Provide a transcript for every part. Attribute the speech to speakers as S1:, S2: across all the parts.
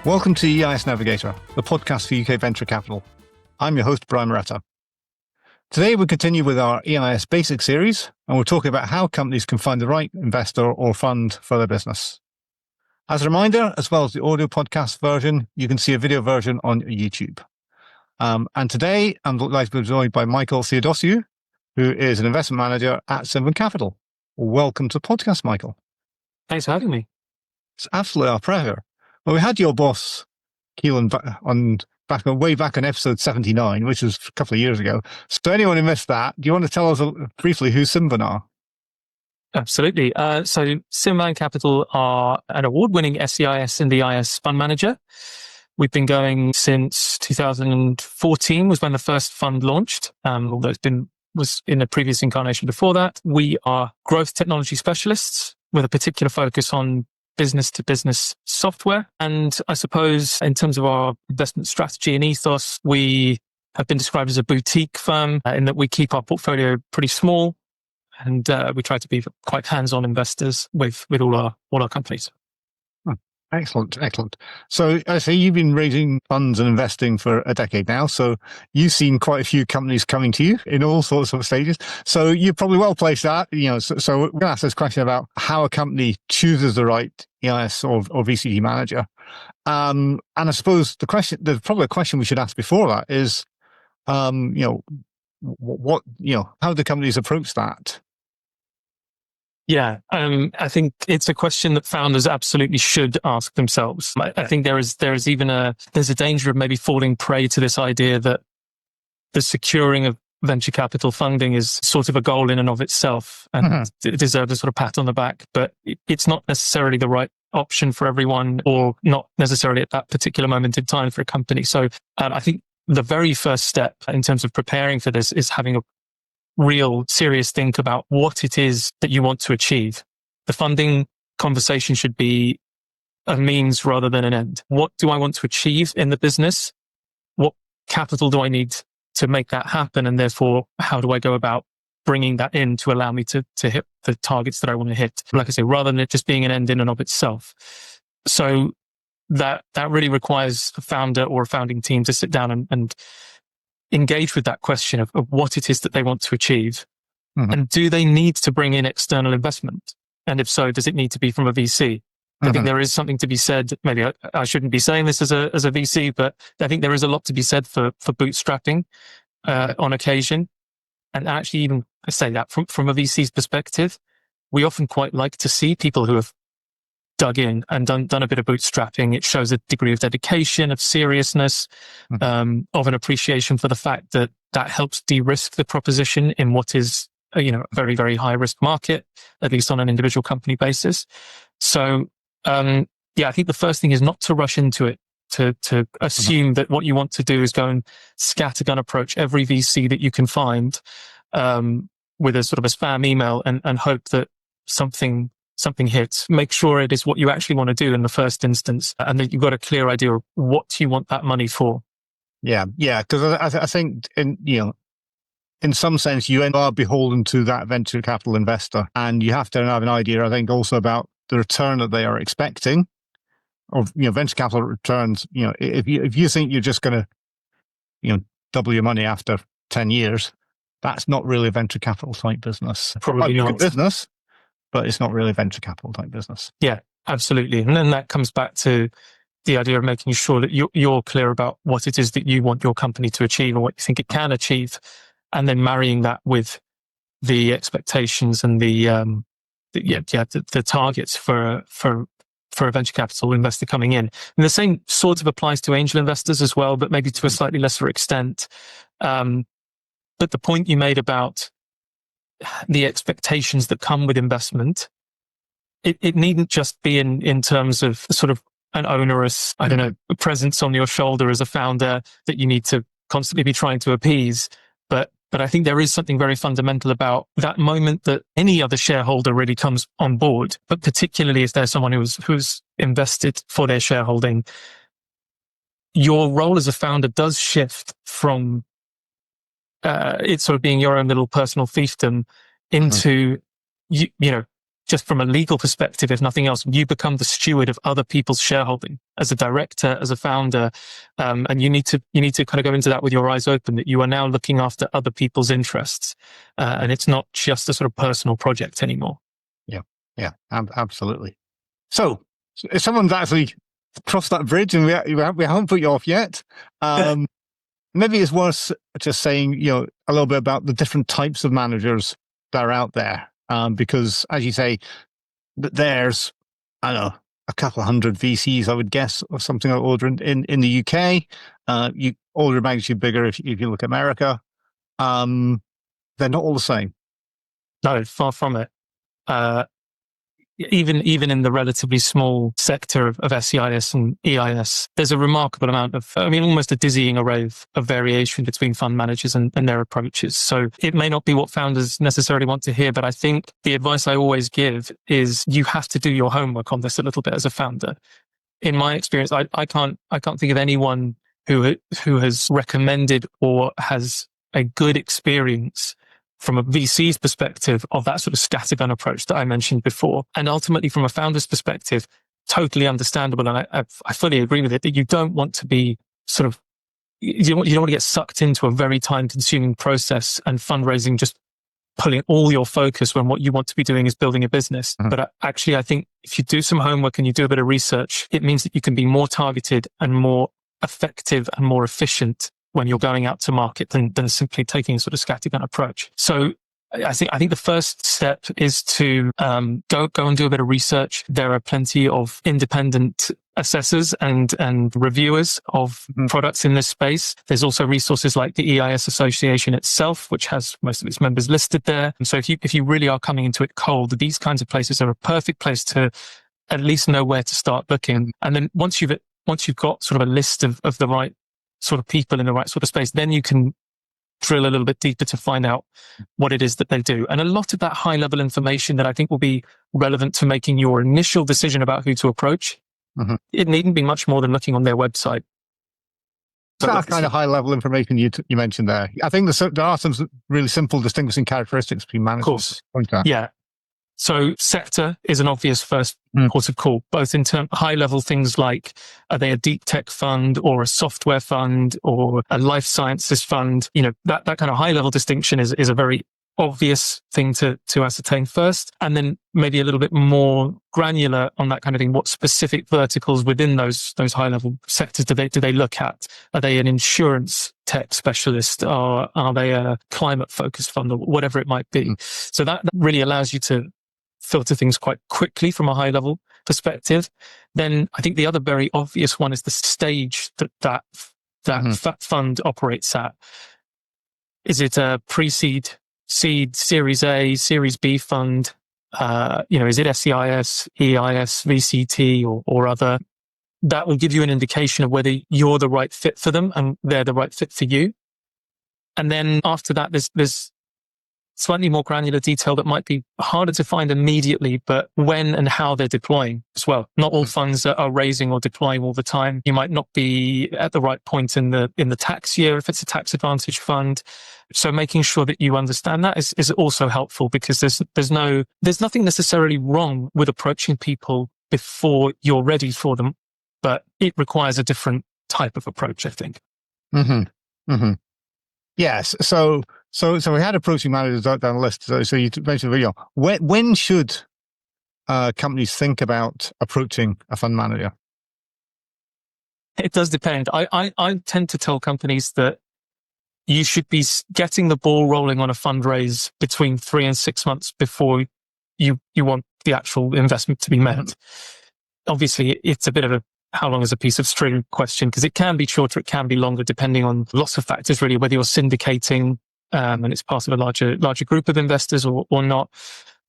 S1: Welcome to EIS Navigator, the podcast for UK venture capital. I'm your host, Brian Moretta. Today, we continue with our EIS Basics series, and we're talking about how companies can find the right investor or fund for their business. As a reminder, as well as the audio podcast version, you can see a video version on YouTube. And today, I'm delighted to be joined by Michael Theodosiou, who is an investment manager at Symvan Capital. Welcome to the podcast, Michael.
S2: Thanks for having me.
S1: It's absolutely our pleasure. Well, we had your boss, Keelan, way back on episode 79, which was a couple of years ago. So anyone who missed that, do you want to tell us briefly who Symvan are?
S2: Absolutely. So Symvan Capital are an award-winning SEIS and EIS fund manager. We've been going since 2014 was when the first fund launched, although was in a previous incarnation before that. We are growth technology specialists with a particular focus on business-to-business software. And I suppose in terms of our investment strategy and ethos, we have been described as a boutique firm in that we keep our portfolio pretty small and we try to be quite hands-on investors with all our companies.
S1: Excellent. So I say you've been raising funds and investing for a decade now. So you've seen quite a few companies coming to you in all sorts of stages. So you're probably well placed that, so we're going to ask this question about how a company chooses the right EIS or VCT manager. And I suppose there's probably a question we should ask before that is, how do companies approach that?
S2: Yeah, I think it's a question that founders absolutely should ask themselves. I think there's a danger of maybe falling prey to this idea that the securing of venture capital funding is sort of a goal in and of itself and it deserves a sort of pat on the back, but it's not necessarily the right option for everyone or not necessarily at that particular moment in time for a company. So I think the very first step in terms of preparing for this is having a real serious think about what it is that you want to achieve. The funding conversation should be a means rather than an end. What do I want to achieve in the business? What capital do I need to make that happen? And therefore, how do I go about bringing that in to allow me to hit the targets that I want to hit? Like I say, rather than it just being an end in and of itself. So that really requires a founder or a founding team to sit down and engage with that question of what it is that they want to achieve. And do they need to bring in external investment? And if so, does it need to be from a VC? I think there is something to be said. Maybe I shouldn't be saying this as a VC, but I think there is a lot to be said for bootstrapping on occasion. And actually, even I say that from a VC's perspective, we often quite like to see people who have dug in and done a bit of bootstrapping. It shows a degree of dedication, of seriousness, of an appreciation for the fact that helps de-risk the proposition in what is a very, very high risk market, at least on an individual company basis. So I think the first thing is not to rush into it, to assume that what you want to do is go and scattergun approach every VC that you can find with a sort of a spam email and hope that something hits. Make sure it is what you actually want to do in the first instance, and that you've got a clear idea of what you want that money for. Yeah,
S1: because I think in some sense you are beholden to that venture capital investor, and you have to have an idea, I think, also about the return that they are expecting of venture capital returns. If you think you're just going to double your money after 10 years, that's not really a venture capital type business.
S2: Probably not.
S1: Business, but it's not really a venture capital type business.
S2: Yeah, absolutely. And then that comes back to the idea of making sure that you're clear about what it is that you want your company to achieve and what you think it can achieve, and then marrying that with the expectations and the targets for a venture capital investor coming in. And the same sort of applies to angel investors as well, but maybe to a slightly lesser extent. But the point you made about the expectations that come with investment, it needn't just be in terms of sort of an onerous, presence on your shoulder as a founder that you need to constantly be trying to appease. But I think there is something very fundamental about that moment that any other shareholder really comes on board, but particularly if there's someone who's invested for their shareholding, your role as a founder does shift from it sort of being your own little personal fiefdom into, just from a legal perspective, if nothing else, you become the steward of other people's shareholding as a director, as a founder. And you need to kind of go into that with your eyes open, that you are now looking after other people's interests. And it's not just a sort of personal project anymore.
S1: Yeah, absolutely. So if someone's actually crossed that bridge and we haven't put you off yet, maybe it's worth just saying, a little bit about the different types of managers that are out there. Because as you say, there's, I don't know, a couple hundred VCs, I would guess, or something like order in the UK. Order of magnitude bigger if you look at America. They're not all the same.
S2: No, far from it. Even in the relatively small sector of SEIS and EIS, there's a remarkable amount of, almost a dizzying array of variation between fund managers and their approaches. So it may not be what founders necessarily want to hear, but I think the advice I always give is you have to do your homework on this a little bit as a founder. In my experience, I can't think of anyone who has recommended or has a good experience from a VC's perspective of that sort of scattergun approach that I mentioned before. And ultimately from a founder's perspective, totally understandable. And I fully agree with it, that you don't want to be sort of, you don't want to get sucked into a very time consuming process and fundraising, just pulling all your focus when what you want to be doing is building a business. Mm-hmm. But actually, I think if you do some homework and you do a bit of research, it means that you can be more targeted and more effective and more efficient when you're going out to market than simply taking a sort of scattergun approach. So I think the first step is to go and do a bit of research. There are plenty of independent assessors and reviewers of products in this space. There's also resources like the EIS Association itself, which has most of its members listed there. And so if you really are coming into it cold, these kinds of places are a perfect place to at least know where to start looking. And then once you've got sort of a list of the right sort of people in the right sort of space, then you can drill a little bit deeper to find out what it is that they do. And a lot of that high level information that I think will be relevant to making your initial decision about who to approach, it needn't be much more than looking on their website.
S1: So that kind of high level information you mentioned there. I think there are some really simple distinguishing characteristics between managers.
S2: Of course. Yeah. So sector is an obvious first port of call, both in terms high level things like, are they a deep tech fund or a software fund or a life sciences fund? That kind of high level distinction is a very obvious thing to ascertain first. And then maybe a little bit more granular on that kind of thing. What specific verticals within those high level sectors do they look at? Are they an insurance tech specialist, or are they a climate focused fund, or whatever it might be? So that really allows you to filter things quite quickly from a high level perspective. Then I think the other very obvious one is the stage that fund operates at. Is it a pre-seed, seed, Series A, Series B fund? Is it SEIS, EIS, VCT or other? That will give you an indication of whether you're the right fit for them and they're the right fit for you. And then after that, there's slightly more granular detail that might be harder to find immediately, but when and how they're deploying as well. Not all funds are raising or deploying all the time. You might not be at the right point in the tax year if it's a tax advantage fund. So making sure that you understand that is also helpful, because there's nothing necessarily wrong with approaching people before you're ready for them, but it requires a different type of approach, I think.
S1: Yes. So we had approaching managers down the list. So you mentioned, when should companies think about approaching a fund manager?
S2: It does depend. I tend to tell companies that you should be getting the ball rolling on a fundraise between 3 and 6 months before you want the actual investment to be met. Obviously, it's a bit of a how long is a piece of string question, because it can be shorter, it can be longer, depending on lots of factors, really, whether you're syndicating and it's part of a larger group of investors or not,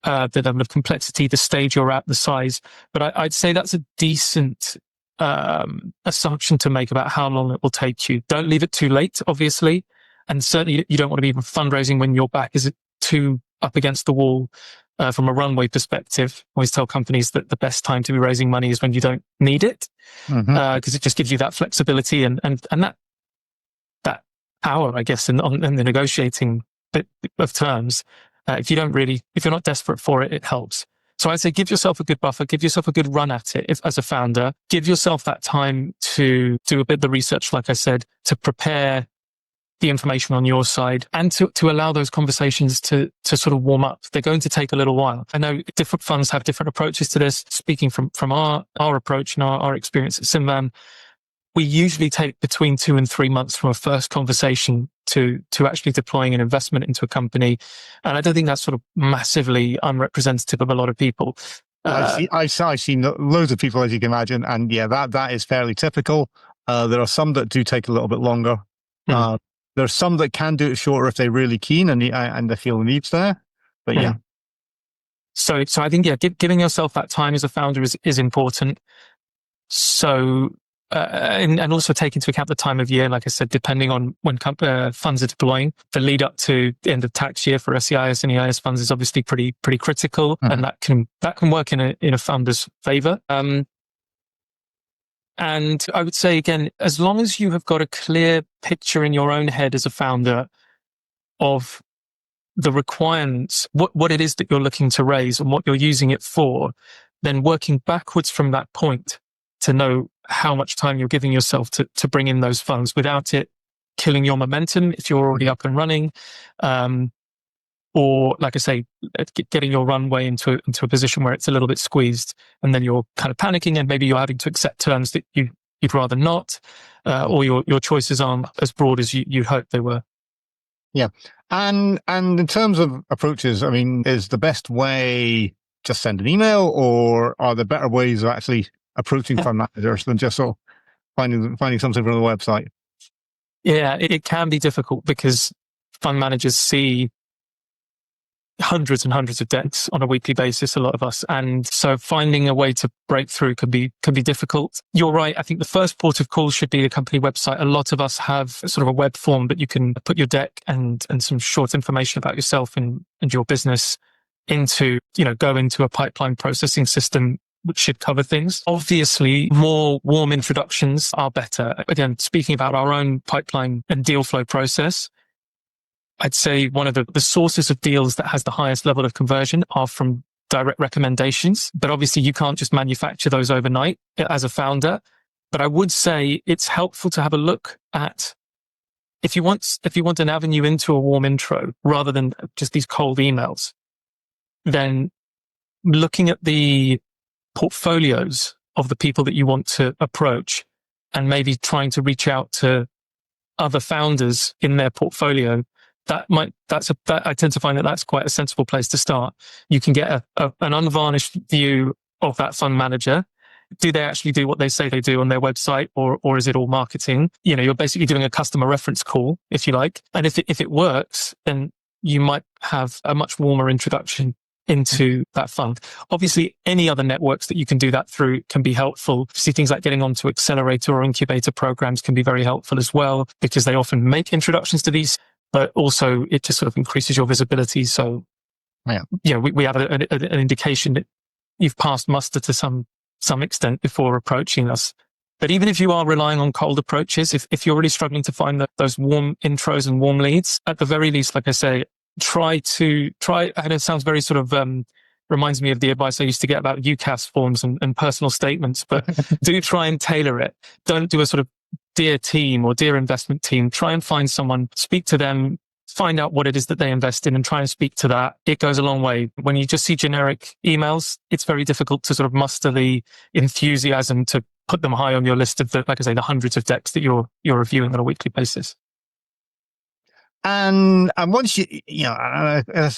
S2: the level of complexity, the stage you're at, the size. But I'd say that's a decent assumption to make about how long it will take you. Don't leave it too late, obviously. And certainly you don't want to be fundraising when your back is too up against the wall. From a runway perspective, I always tell companies that the best time to be raising money is when you don't need it, because it just gives you that flexibility and that power, I guess, in the negotiating bit of terms. If you're not desperate for it, it helps. So I'd say give yourself a good buffer, give yourself a good run at it as a founder, give yourself that time to do a bit of the research, like I said, to prepare the information on your side and to allow those conversations to sort of warm up. They're going to take a little while. I know different funds have different approaches to this. Speaking from our approach and our experience at Symvan, we usually take between 2 and 3 months from a first conversation to actually deploying an investment into a company. And I don't think that's sort of massively unrepresentative of a lot of people.
S1: I've seen loads of people, as you can imagine, and yeah, that is fairly typical. There are some that do take a little bit longer. There are some that can do it shorter if they're really keen and they feel the need's there. But yeah.
S2: So I think, giving yourself that time as a founder is important. So, and also take into account the time of year, like I said, depending on when funds are deploying. The lead up to the end of tax year for SEIS and EIS funds is obviously pretty critical, and that can work in a founder's favor. And I would say, again, as long as you have got a clear picture in your own head as a founder of the requirements, what it is that you're looking to raise and what you're using it for, then working backwards from that point to know how much time you're giving yourself to bring in those funds without it killing your momentum if you're already up and running. Or, like I say, getting your runway into a position where it's a little bit squeezed, and then you're kind of panicking, and maybe you're having to accept terms that you'd rather not, or your choices aren't as broad as you hoped they were.
S1: Yeah, and in terms of approaches, I mean, is the best way just send an email, or are there better ways of actually approaching fund managers than just sort of finding something from the website?
S2: Yeah, it can be difficult because fund managers see hundreds and hundreds of decks on a weekly basis, a lot of us. And so finding a way to break through can be difficult. You're right. I think the first port of call should be the company website. A lot of us have sort of a web form that you can put your deck and some short information about yourself and your business into, go into a pipeline processing system, which should cover things. Obviously, more warm introductions are better. Again, speaking about our own pipeline and deal flow process, I'd say one of the sources of deals that has the highest level of conversion are from direct recommendations. But obviously you can't just manufacture those overnight as a founder. But I would say it's helpful to have a look at, if you want an avenue into a warm intro rather than just these cold emails, then looking at the portfolios of the people that you want to approach and maybe trying to reach out to other founders in their portfolio, I tend to find that that's quite a sensible place to start. You can get an unvarnished view of that fund manager. Do they actually do what they say they do on their website, or is it all marketing? You're basically doing a customer reference call, if you like. And if it works, then you might have a much warmer introduction into that fund. Obviously, any other networks that you can do that through can be helpful. See, things like getting onto accelerator or incubator programs can be very helpful as well, because they often make introductions to these, but also it just sort of increases your visibility. So, we have an indication that you've passed muster to some extent before approaching us. But even if you are relying on cold approaches, if you're really struggling to find those warm intros and warm leads, at the very least, like I say, try, and it sounds very sort of, reminds me of the advice I used to get about UCAS forms and personal statements, but do try and tailor it. Don't do a sort of dear team or dear investment team. Try and find someone, speak to them, find out what it is that they invest in and try and speak to that. It goes a long way. When you just see generic emails, it's very difficult to sort of muster the enthusiasm to put them high on your list of the hundreds of decks that you're reviewing on a weekly basis.
S1: And once this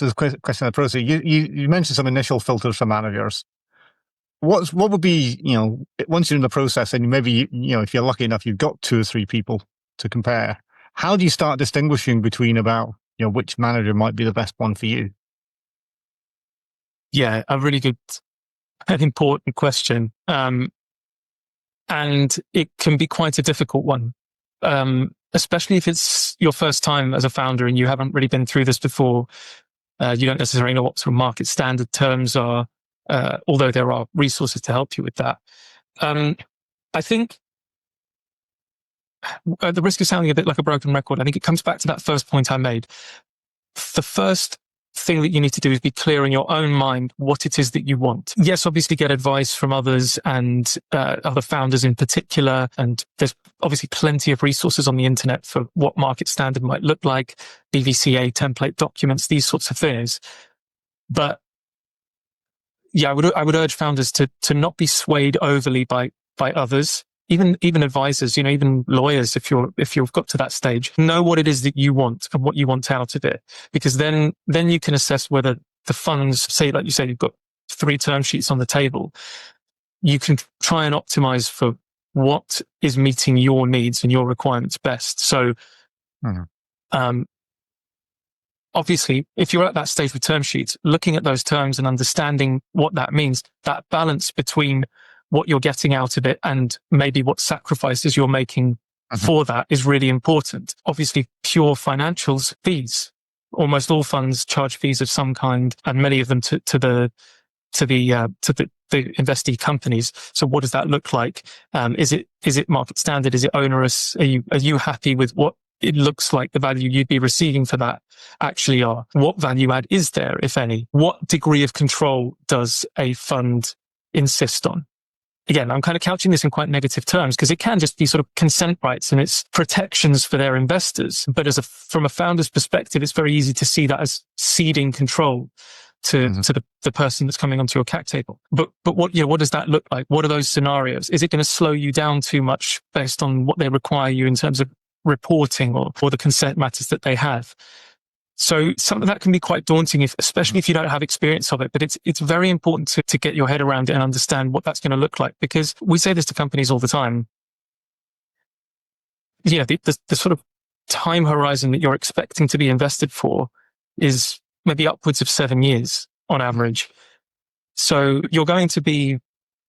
S1: is a question of the process. You mentioned some initial filters for managers. What would be, once you're in the process and maybe, if you're lucky enough, you've got 2 or 3 people to compare. How do you start distinguishing between about, which manager might be the best one for you?
S2: Yeah, a really good and important question. And it can be quite a difficult one. Especially if it's your first time as a founder and you haven't really been through this before. You don't necessarily know what sort of market standard terms are, although there are resources to help you with that. I think, at the risk of sounding a bit like a broken record, I think it comes back to that first point I made. The first thing that you need to do is be clear in your own mind what it is that you want. Yes, obviously get advice from others and other founders in particular. And there's obviously plenty of resources on the internet for what market standard might look like, BVCA template documents, these sorts of things. But yeah, I would urge founders to not be swayed overly by others. Even advisors, even lawyers, if you've got to that stage, know what it is that you want and what you want out of it. Because then you can assess whether the funds, say, like you said, you've got 3 term sheets on the table. You can try and optimize for what is meeting your needs and your requirements best. So, obviously, if you're at that stage with term sheets, looking at those terms and understanding what that means, that balance between what you're getting out of it and maybe what sacrifices you're making for that is really important. Obviously, pure financials, fees. Almost all funds charge fees of some kind, and many of them to the investee companies. So what does that look like? Is it market standard? Is it onerous? Are you happy with what it looks like the value you'd be receiving for that actually are? What value add is there, if any? What degree of control does a fund insist on? Again, I'm kind of couching this in quite negative terms because it can just be sort of consent rights and it's protections for their investors. But from a founder's perspective, it's very easy to see that as ceding control to the person that's coming onto your cap table. But what does that look like? What are those scenarios? Is it going to slow you down too much based on what they require you in terms of reporting or the consent matters that they have? So some of that can be quite daunting, especially if you don't have experience of it. But it's very important to get your head around it and understand what that's going to look like. Because we say this to companies all the time. The sort of time horizon that you're expecting to be invested for is maybe upwards of 7 years on average. So you're going to be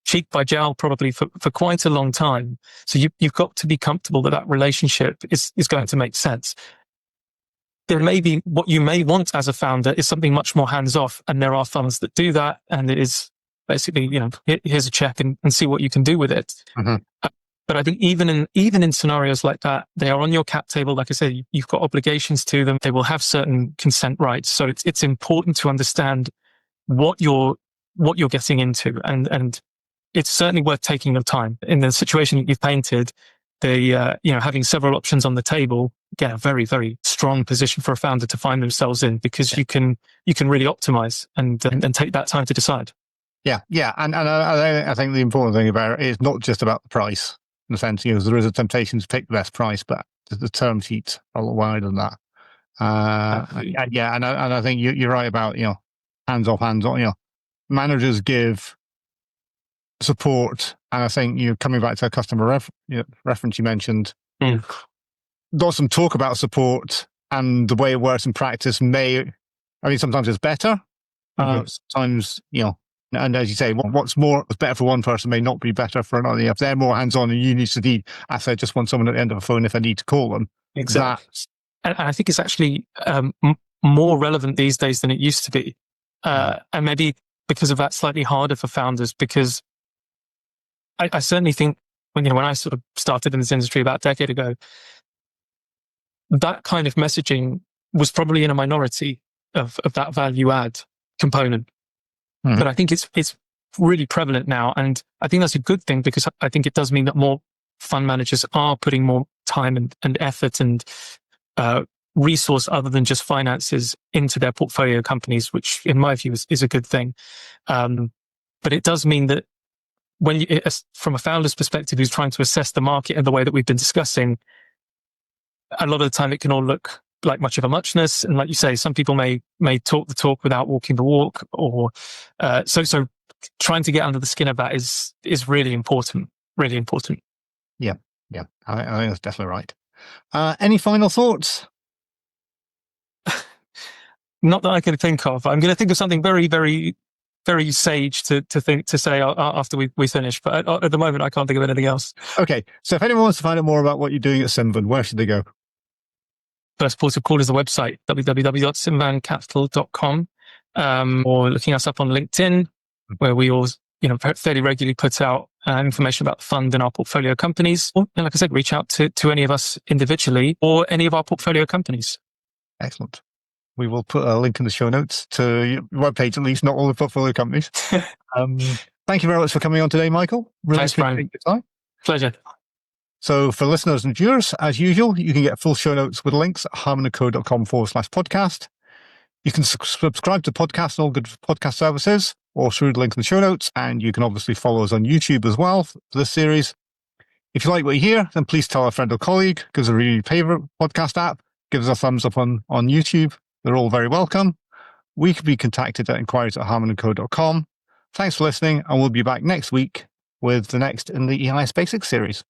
S2: cheek by jowl probably for quite a long time. So you've got to be comfortable that relationship is going to make sense. There may be what you may want as a founder is something much more hands-off, and there are funds that do that, and it is basically, here's a check and see what you can do with it. But I think even in scenarios like that, they are on your cap table. Like I said, you've got obligations to them. They will have certain consent rights. So it's important to understand what you're getting into, and it's certainly worth taking your time. In the situation that you've painted, having several options on the table, again, a very, very strong position for a founder to find themselves in, because you can really optimize and take that time to decide.
S1: Yeah. And I think the important thing about it is not just about the price, in the sense, there is a temptation to pick the best price, but the term sheets are a lot wider than that. And I think you're right about, hands off. Managers give support, and I think coming back to a customer reference you mentioned, there's some talk about support and the way it works in practice. Sometimes it's better, sometimes and as you say, what's better for one person may not be better for another. If they're more hands-on and you need to need, I just want someone at the end of the phone if I need to call them.
S2: Exactly. And I think it's actually more relevant these days than it used to be, and maybe because of that, slightly harder for founders, because I certainly think when I sort of started in this industry about a decade ago, that kind of messaging was probably in a minority of that value add component. But I think it's really prevalent now, and I think that's a good thing, because I think it does mean that more fund managers are putting more time and effort and resource other than just finances into their portfolio companies, which in my view is a good thing. But it does mean that when from a founder's perspective who's trying to assess the market in the way that we've been discussing, a lot of the time it can all look like much of a muchness. And like you say, some people may talk the talk without walking the walk, or so trying to get under the skin of that is really important. Really important.
S1: Yeah. I think that's definitely right. Any final thoughts?
S2: Not that I can think of. I'm going to think of something very, very, very sage to say after we finish. But at the moment, I can't think of anything else. Okay. So if anyone wants to find out more about what you're doing at Symvan, where should they go? First port of call is the website, www.symvancapital.com, or looking us up on LinkedIn, where we all, fairly regularly put out information about the fund and our portfolio companies. Or, like I said, reach out to any of us individually or any of our portfolio companies. Excellent.
S1: We will put a link in the show notes to your webpage, at least, not all the portfolio companies. Thank you very much for coming on today, Michael. Really
S2: Thanks, Brian.
S1: appreciate your time.
S2: Pleasure.
S1: So for listeners and viewers, as usual, you can get full show notes with links at harmonandco.com/podcast. You can subscribe to the podcast and all good podcast services or through the link in the show notes. And you can obviously follow us on YouTube as well for this series. If you like what you hear, then please tell a friend or colleague. Give us a really favorite podcast app. Give us a thumbs up on YouTube. They're all very welcome. We can be contacted at inquiries@harmonandco.com. Thanks for listening, and we'll be back next week with the next in the EIS Basics series.